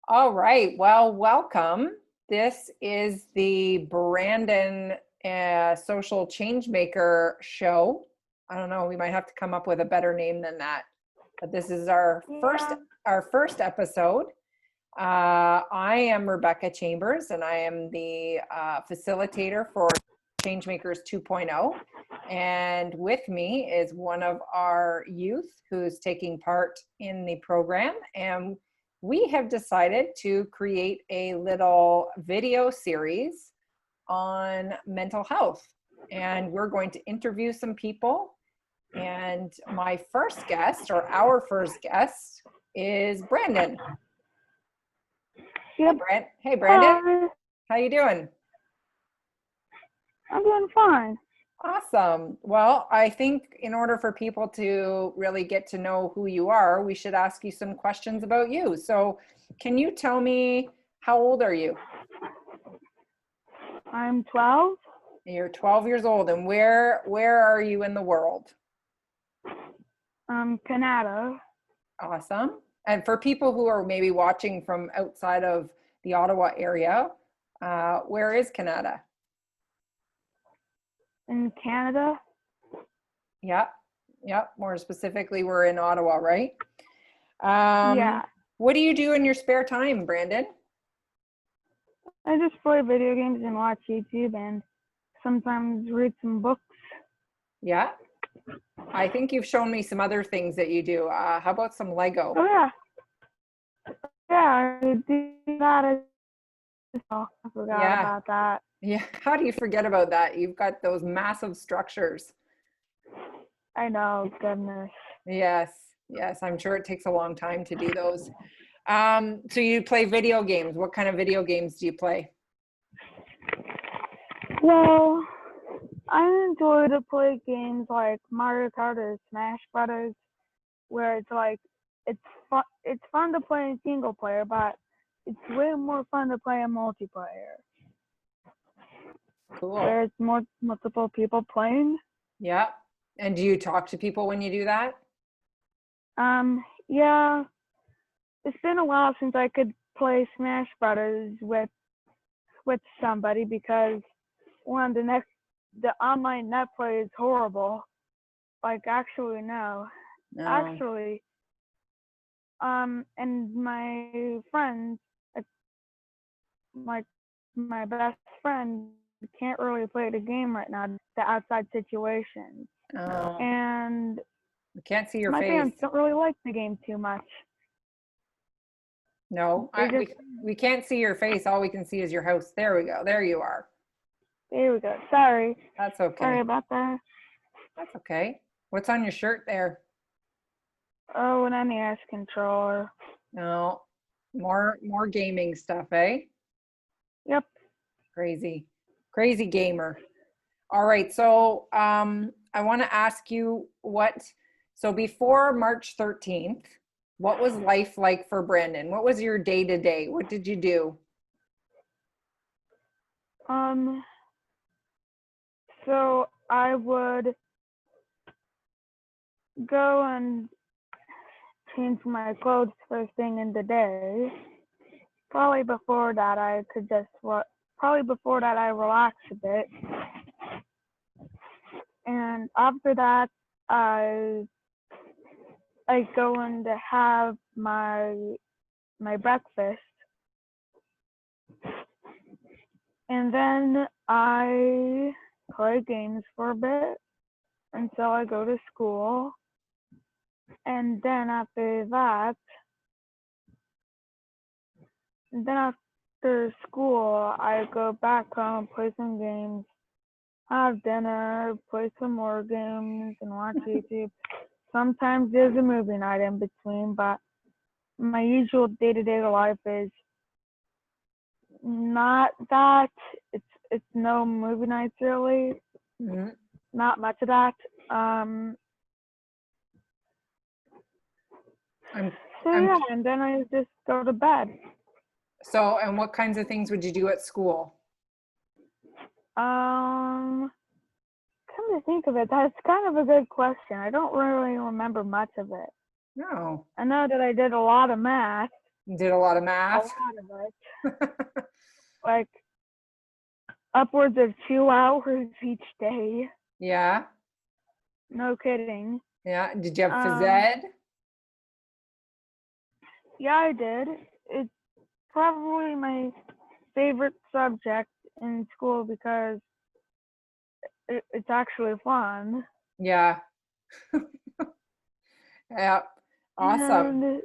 All right. Well, welcome. This is the Brandon Social Changemaker show. I don't know. We might have to come up with a better name than that. But this is our first Yeah. our first episode. I am Rebecca Chambers, and I am the facilitator for Changemakers 2.0. And with me is one of our youth who's taking part in the program. And we have decided to create a little video series on mental health. And we're going to interview some people. And my first guest, or our first guest, is Brandon. Yep. Hey, Brandon. Hi. How you doing? I'm doing fine. Awesome. Well, I think in order for people to really get to know who you are, we should ask you some questions about you. So, can you tell me, how old are you? I'm 12. You're 12 years old, and where are you in the world? Canada. Awesome. And for people who are maybe watching from outside of the Ottawa area, where is Canada? In Canada. Yeah, yeah. More specifically, we're in Ottawa, right? Yeah. What do you do in your spare time, Brandon? I just play video games and watch YouTube and sometimes read some books. Yeah. I think you've shown me some other things that you do. How about some Lego? Oh yeah. Yeah, I do that as well. I forgot Yeah. about that. Yeah. How do you forget about that? You've got those massive structures. I know, goodness. Yes. Yes. I'm sure it takes a long time to do those. So you play video games. What kind of video games do you play? Well, I enjoy to play games like Mario Kart or Smash Brothers, where it's like it's fun. It's fun to play in single player, but it's way more fun to play in multiplayer. Cool. There's multiple people playing. Yeah. And do you talk to people when you do that? Yeah. It's been a while since I could play Smash Brothers with somebody because the online net play is horrible. Like actually no. No. Actually, and my friend, like my best friend, can't really play the game right now. The outside situation, Oh, and we can't see your my face. parents don't really like the game too much. No, They just we can't see your face. All we can see is your house. There we go. There you are. there we go. Sorry, That's sorry okay. about that. That's okay. What's on your shirt there? Oh, an NES controller. No, more gaming stuff, eh? Yep. Crazy, crazy gamer. All right, so I want to ask you so before March 13th, what was life like for Brandon? What was your day to day? What did you do? So I would go and change my clothes first thing in the day. Probably before that I relax a bit. And after that I go in to have my breakfast. And then I play games for a bit until I go to school. And then after school, I go back home, play some games, have dinner, play some more games, and watch YouTube. Sometimes there's a movie night in between, but my usual day-to-day life is not that. It's no movie nights really. Mm-hmm. Not much of that. Yeah, and then I just go to bed. So, and what kinds of things would you do at school? Come to think of it, that's kind of a good question. I don't really remember much of it. No. I know that I did a lot of math. You did a lot of A math. lot of it. Like upwards of 2 hours each day. Yeah. No kidding. Yeah. Did you have phys Um, ed? yeah, I did. It's probably my favorite subject in school because it's actually fun. Yeah. Yeah. Awesome. And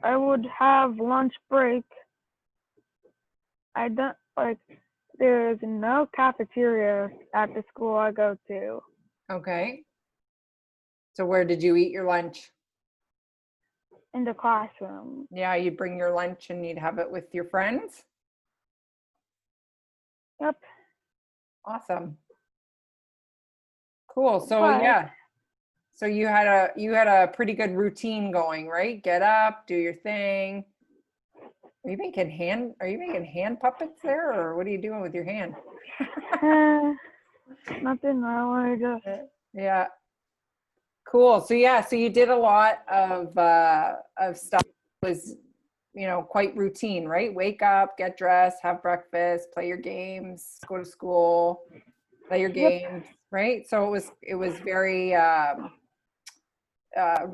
I would have lunch break. I don't like there's no cafeteria at the school I go to. Okay. So where did you eat your lunch? In the classroom. Yeah, you'd bring your lunch and you'd have it with your friends. Yep. Awesome. Cool. So But yeah. So you had a pretty good routine going, right? Get up, do your thing. Are you making hand puppets there, or what are you doing with your hand? nothing really, just Yeah. Cool. So yeah, so you did a lot of stuff that was, quite routine, right? Wake up, get dressed, have breakfast, play your games, go to school, play your yep. games, right? So it was very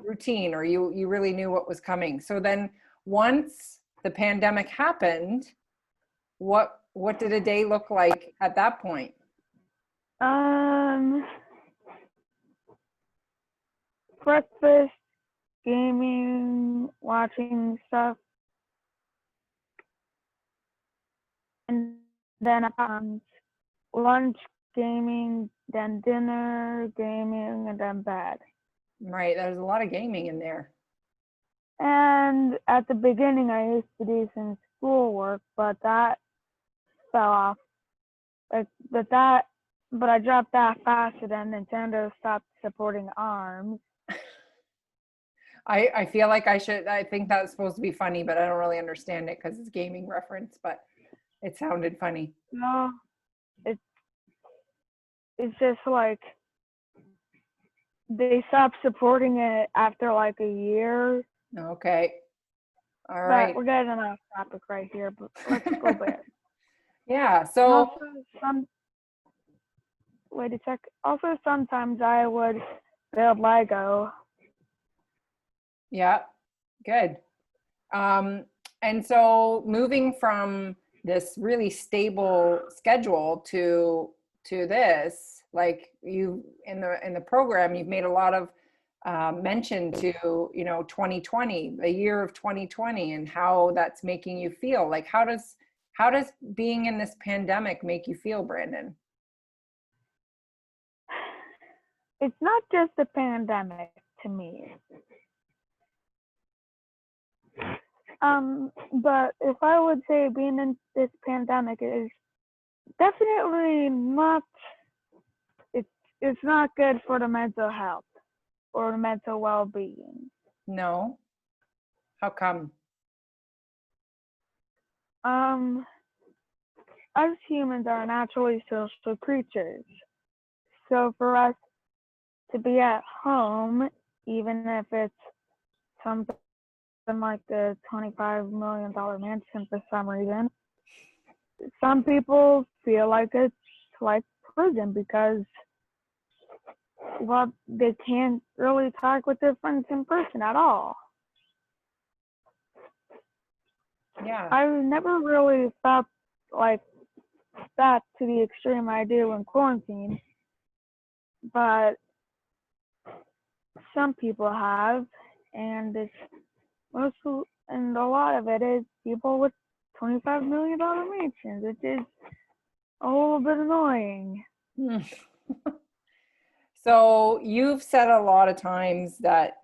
routine, or you really knew what was coming. So then once the pandemic happened, what did a day look like at that point? Um breakfast, gaming, watching stuff, and then lunch, gaming, then dinner, gaming, and then bed. Right, there's a lot of gaming in there. And at the beginning, I used to do some schoolwork, but that fell off. Like, but I dropped that faster than Nintendo stopped supporting ARMS. I feel like I think that's supposed to be funny, but I don't really understand it because it's gaming reference, but it sounded funny. No, it's it's just like they stopped supporting it after like a year. Okay. All But right. we're getting off topic right here. But let's go back. Yeah. And So also, wait a sec. Also, sometimes I would build Lego. yeah, good. Um, and so moving from this really stable schedule to this, like you in the program, you've made a lot of mention to 2020, the year of 2020, and how that's making you feel. Like how does being in this pandemic make you feel, Brandon? It's not just a pandemic to me. But if I would say being in this pandemic is definitely not. It's not good for the mental health or the mental well-being. No. How come? Um, us humans are naturally social creatures. So for us to be at home, even if it's something like the $25 million mansion for some reason, some people feel like it's like prison because, well, they can't really talk with their friends in person at all. Yeah. I've never really felt like that to the extreme I do in quarantine, but some people have, and and a lot of it is people with $25 million mansions, which is a little bit annoying. Hmm. So you've said a lot of times that,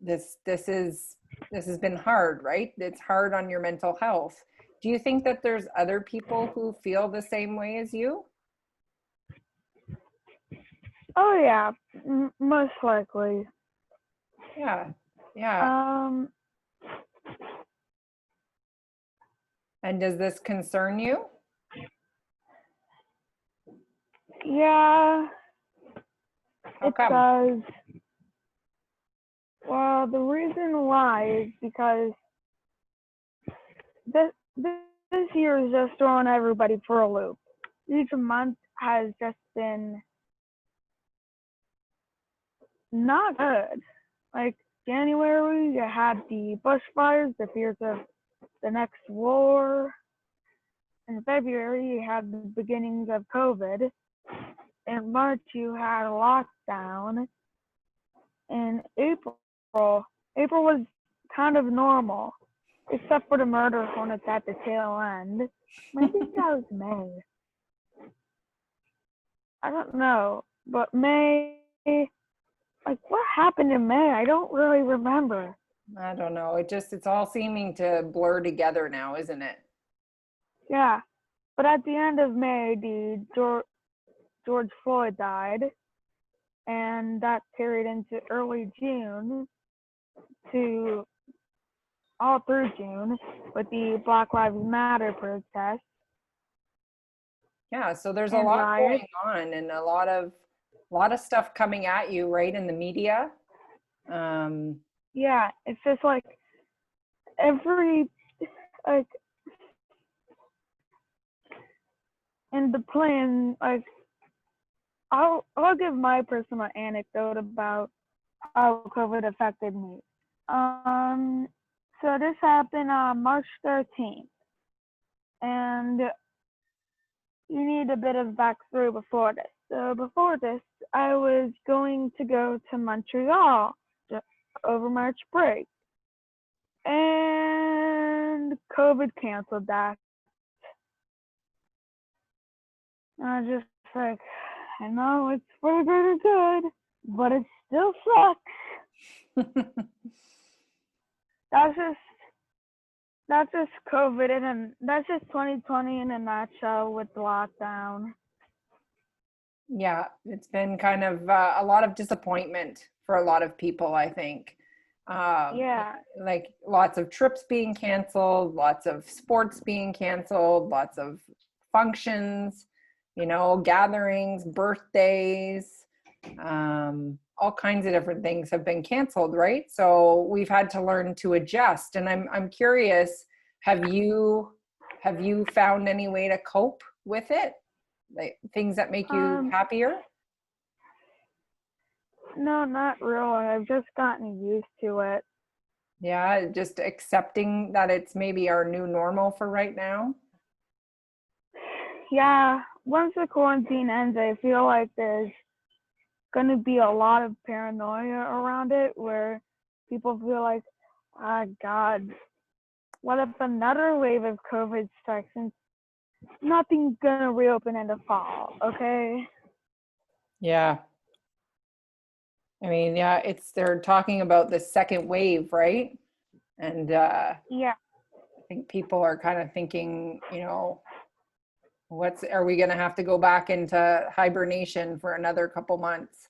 this has been hard, right? It's hard on your mental health. Do you think that there's other people who feel the same way as you? Oh yeah, most likely. Yeah. Yeah. Um, And does this concern you? yeah, How it come? does. Well, the reason why is because this year is just throwing everybody for a loop. Each month has just been not good. Like January, you had the bushfires, the fears of the next war. In February, you had the beginnings of COVID. In March, you had a lockdown. In April was kind of normal, except for the murder hornets at the tail end. Maybe that was May. I don't know. But May, like, what happened in May? I don't really remember. I don't know. It's all seeming to blur together now, isn't it? Yeah. But at the end of May, George Floyd died, and that carried into early June to all through June with the Black Lives Matter protests Yeah, so there's a and lot riots. going on and a lot of stuff coming at you, right, in the media. Yeah, it's just like every like in the plan, like I'll give my personal anecdote about how COVID affected me. Um, so this happened on March 13th, and you need a bit of backstory before this. So before this, I was going to go to Montreal over March break, and COVID canceled that. And I was just like, I know it's for the greater good, but it still sucks. That's just COVID and that's just 2020 in a nutshell with the lockdown. Yeah, it's been kind of a lot of disappointment for a lot of people, I think. Yeah. Like lots of trips being canceled, lots of sports being canceled, lots of functions, gatherings, birthdays, all kinds of different things have been canceled, right? So we've had to learn to adjust. And I'm curious, have you found any way to cope with it? Like things that make you happier? No, not really. I've just gotten used to it. Yeah, just accepting that it's maybe our new normal for right now. Yeah, once the quarantine ends, I feel like there's going to be a lot of paranoia around it where people feel like, ah, God, what if another wave of COVID strikes and nothing's going to reopen in the fall, okay? Yeah. I mean, yeah, they're talking about the second wave, right? And Yeah. I think people are kind of thinking, are we going to have to go back into hibernation for another couple months?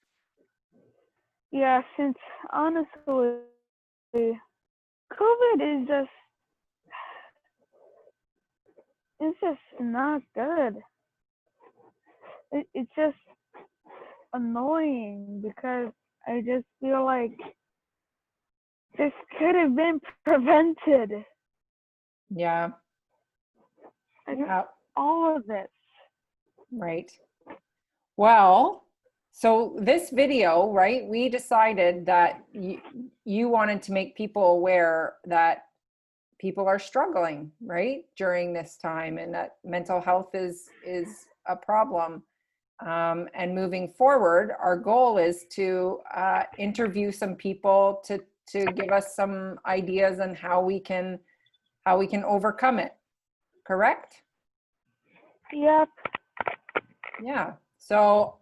Yeah, since honestly, COVID is it's just not good. It's just annoying because I just feel like this could have been prevented. Yeah. Yeah. All of this. Right. Well, so this video, right, we decided that you wanted to make people aware that people are struggling, right, during this time, and that mental health is a problem. And moving forward, our goal is to interview some people to give us some ideas on how we can overcome it. Correct? Yep. Yeah. So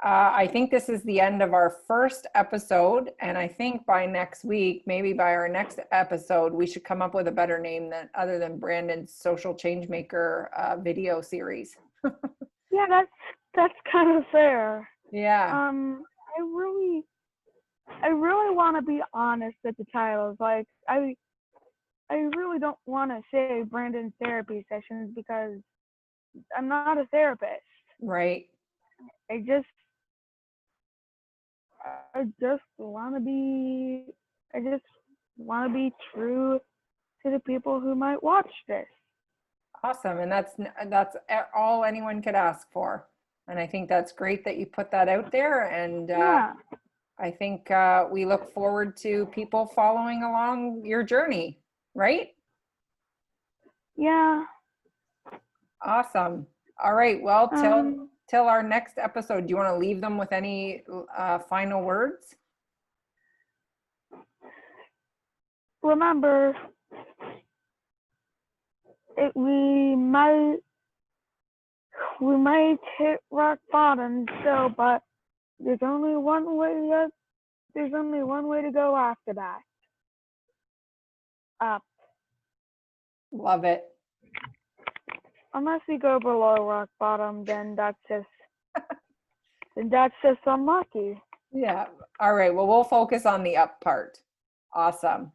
I think this is the end of our first episode. And I think by next week, maybe by our next episode, we should come up with a better name other than Brandon's Social Changemaker video series. Yeah, that's kind of fair. Yeah. I really want to be honest with the titles. Like I really don't want to say Brandon's therapy sessions because I'm not a therapist. Right. I just want to be I just want to be true to the people who might watch this. Awesome. And that's all anyone could ask for. And I think that's great that you put that out there. And Yeah. I think we look forward to people following along your journey, right? Yeah. Awesome. All right. Well, Um, till our next episode, do you want to leave them with any final words? remember, we might hit rock bottom still, but there's only one way to go after that. Up. Love it. Unless we go below rock bottom, then that's just unlucky. Yeah. All right. Well, we'll focus on the up part. Awesome.